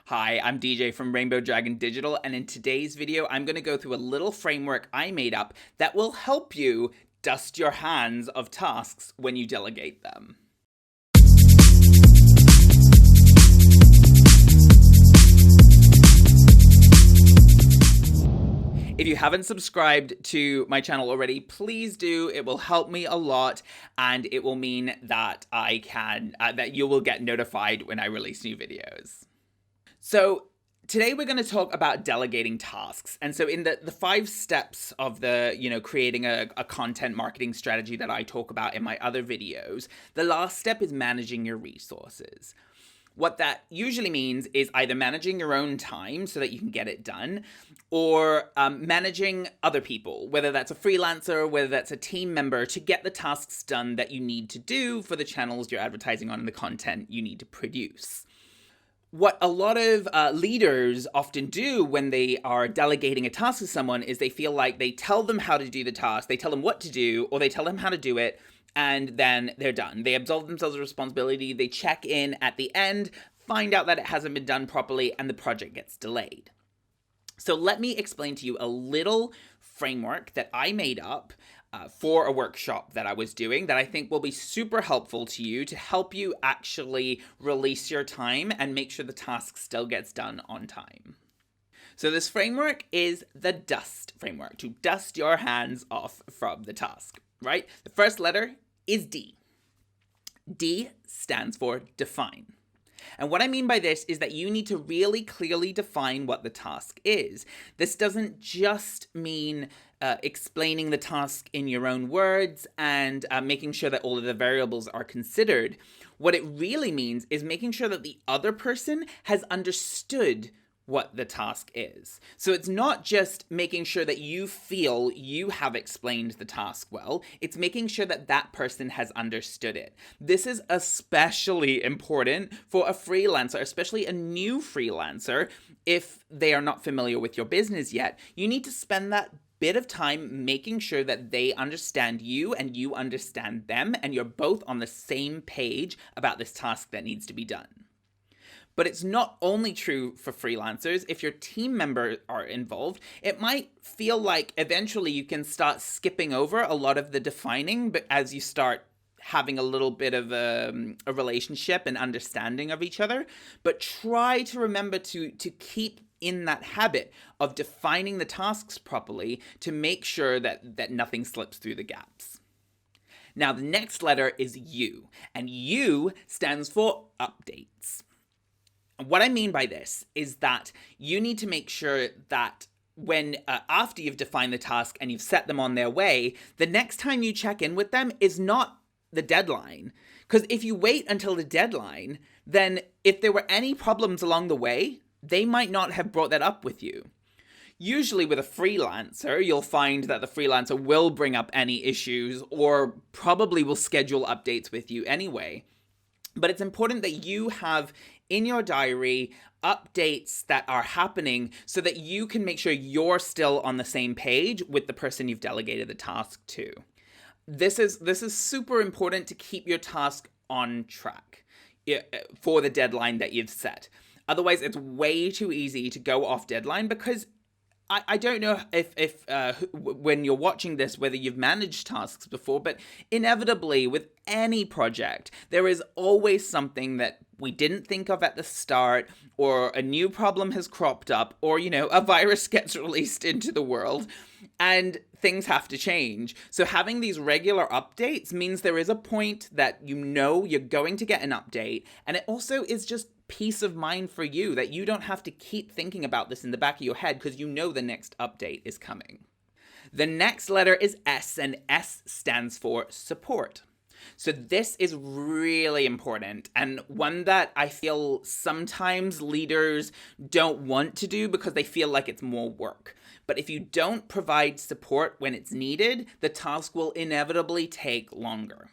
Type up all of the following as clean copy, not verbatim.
Hi, I'm DJ from Rainbow Dragon Digital, and in today's video, I'm going to go through a little framework I made up that will help you dust your hands of tasks when you delegate them. If you haven't subscribed to my channel already, please do. It will help me a lot, and it will mean that that you will get notified when I release new videos. So today we're going to talk about delegating tasks. And so in the 5 steps of creating a content marketing strategy that I talk about in my other videos, the last step is managing your resources. What that usually means is either managing your own time so that you can get it done, or managing other people, whether that's a freelancer, whether that's a team member, to get the tasks done that you need to do for the channels you're advertising on and the content you need to produce. What a lot of leaders often do when they are delegating a task to someone is they feel like they tell them how to do the task, they tell them what to do, or they tell them how to do it, and then they're done. They absolve themselves of responsibility, they check in at the end, find out that it hasn't been done properly, and the project gets delayed. So let me explain to you a little framework that I made up for a workshop that I was doing that I think will be super helpful to you to help you actually release your time and make sure the task still gets done on time. So this framework is the DUST framework, to dust your hands off from the task, right? The first letter is D. D stands for define. And what I mean by this is that you need to really clearly define what the task is. This doesn't just mean explaining the task in your own words and making sure that all of the variables are considered. What it really means is making sure that the other person has understood what the task is. So it's not just making sure that you feel you have explained the task well, it's making sure that that person has understood it. This is especially important for a freelancer, especially a new freelancer. If they are not familiar with your business yet, you need to spend that bit of time making sure that they understand you and you understand them, and you're both on the same page about this task that needs to be done. But it's not only true for freelancers. If your team members are involved, it might feel like eventually you can start skipping over a lot of the defining, but as you start having a little bit of a relationship and understanding of each other. But try to remember to keep in that habit of defining the tasks properly to make sure that nothing slips through the gaps. Now, the next letter is U, and U stands for updates. What I mean by this is that you need to make sure that when after you've defined the task and you've set them on their way, the next time you check in with them is not the deadline. Because if you wait until the deadline, then if there were any problems along the way, they might not have brought that up with you. Usually with a freelancer, you'll find that the freelancer will bring up any issues or probably will schedule updates with you anyway. But it's important that you have in your diary updates that are happening so that you can make sure you're still on the same page with the person you've delegated the task to. This is super important to keep your task on track for the deadline that you've set. Otherwise, it's way too easy to go off deadline because I don't know if when you're watching this, whether you've managed tasks before, but inevitably with any project, there is always something that we didn't think of at the start, or a new problem has cropped up, or, a virus gets released into the world, and things have to change. So having these regular updates means there is a point that you're going to get an update, and it also is just peace of mind for you that you don't have to keep thinking about this in the back of your head because the next update is coming. The next letter is S, and S stands for support. So this is really important, and one that I feel sometimes leaders don't want to do because they feel like it's more work. But if you don't provide support when it's needed, the task will inevitably take longer.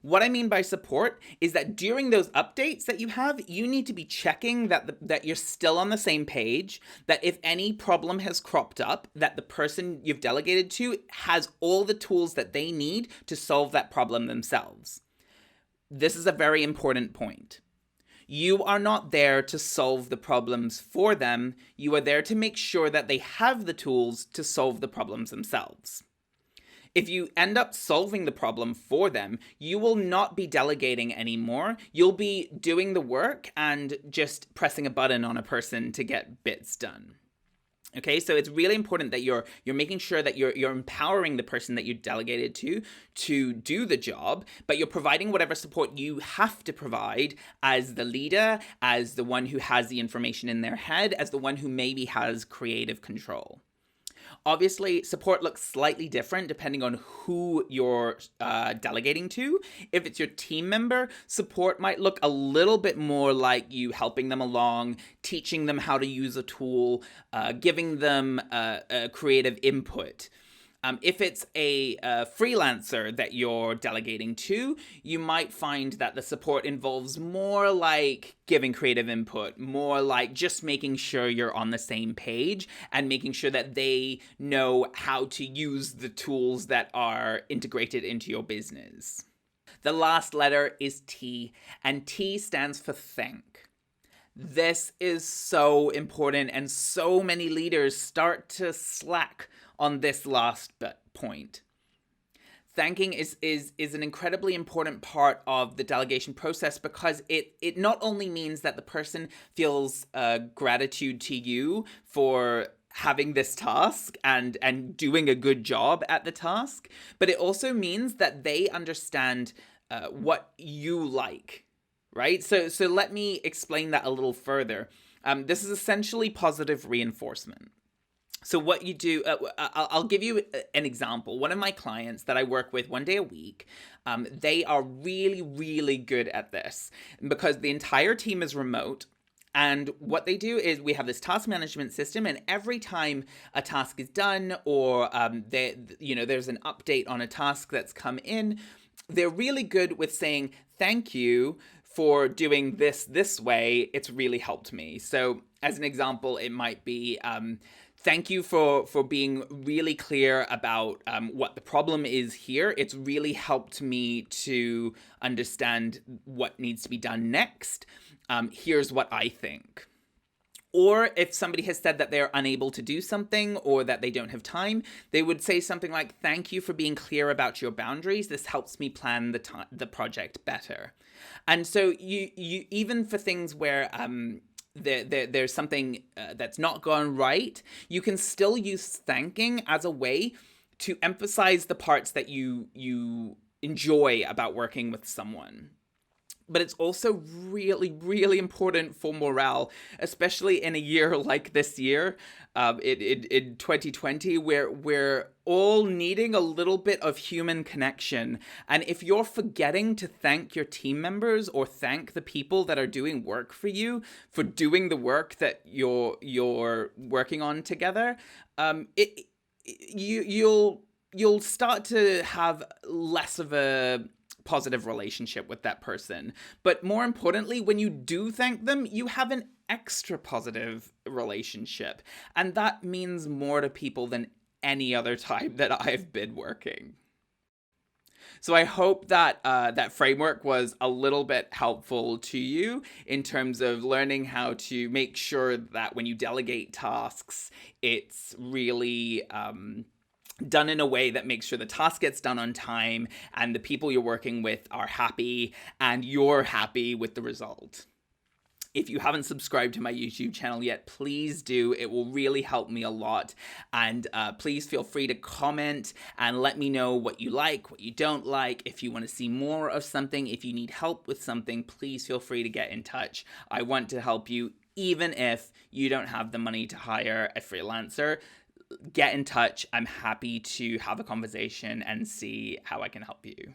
What I mean by support is that during those updates that you have, you need to be checking that you're still on the same page, that if any problem has cropped up, that the person you've delegated to has all the tools that they need to solve that problem themselves. This is a very important point. You are not there to solve the problems for them. You are there to make sure that they have the tools to solve the problems themselves. If you end up solving the problem for them, you will not be delegating anymore. You'll be doing the work and just pressing a button on a person to get bits done. Okay, so it's really important that you're making sure that you're empowering the person that you delegated to do the job, but you're providing whatever support you have to provide as the leader, as the one who has the information in their head, as the one who maybe has creative control. Obviously, support looks slightly different depending on who you're delegating to. If it's your team member, support might look a little bit more like you helping them along, teaching them how to use a tool, giving them creative input. If it's a freelancer that you're delegating to, you might find that the support involves more like giving creative input, more like just making sure you're on the same page and making sure that they know how to use the tools that are integrated into your business. The last letter is T, and T stands for thank. This is so important, and so many leaders start to slack on this last point. Thanking is an incredibly important part of the delegation process because it not only means that the person feels gratitude to you for having this task and doing a good job at the task, but it also means that they understand what you like, right? So let me explain that a little further. This is essentially positive reinforcement. So what you do, I'll give you an example. One of my clients that I work with 1 day a week, they are really, really good at this because the entire team is remote. And what they do is we have this task management system, and every time a task is done or there's an update on a task that's come in, they're really good with saying, thank you for doing this way. It's really helped me. So as an example, it might be, thank you for being really clear about what the problem is here. It's really helped me to understand what needs to be done next. Here's what I think. Or if somebody has said that they're unable to do something or that they don't have time, they would say something like, thank you for being clear about your boundaries. This helps me plan the project better. And so you even for things where there's something that's not gone right, you can still use thanking as a way to emphasize the parts that you enjoy about working with someone. But it's also really, really important for morale, especially in a year like this year, in 2020, where we're all needing a little bit of human connection. And if you're forgetting to thank your team members or thank the people that are doing work for you for doing the work that you're working on together, you'll start to have less of a positive relationship with that person. But more importantly, when you do thank them, you have an extra positive relationship. And that means more to people than any other time that I've been working. So I hope that that framework was a little bit helpful to you in terms of learning how to make sure that when you delegate tasks, it's really done in a way that makes sure the task gets done on time and the people you're working with are happy and you're happy with the result. If you haven't subscribed to my YouTube channel yet, please do. It will really help me a lot. And please feel free to comment and let me know what you like, what you don't like. If you want to see more of something, if you need help with something, please feel free to get in touch. I want to help you even if you don't have the money to hire a freelancer. Get in touch. I'm happy to have a conversation and see how I can help you.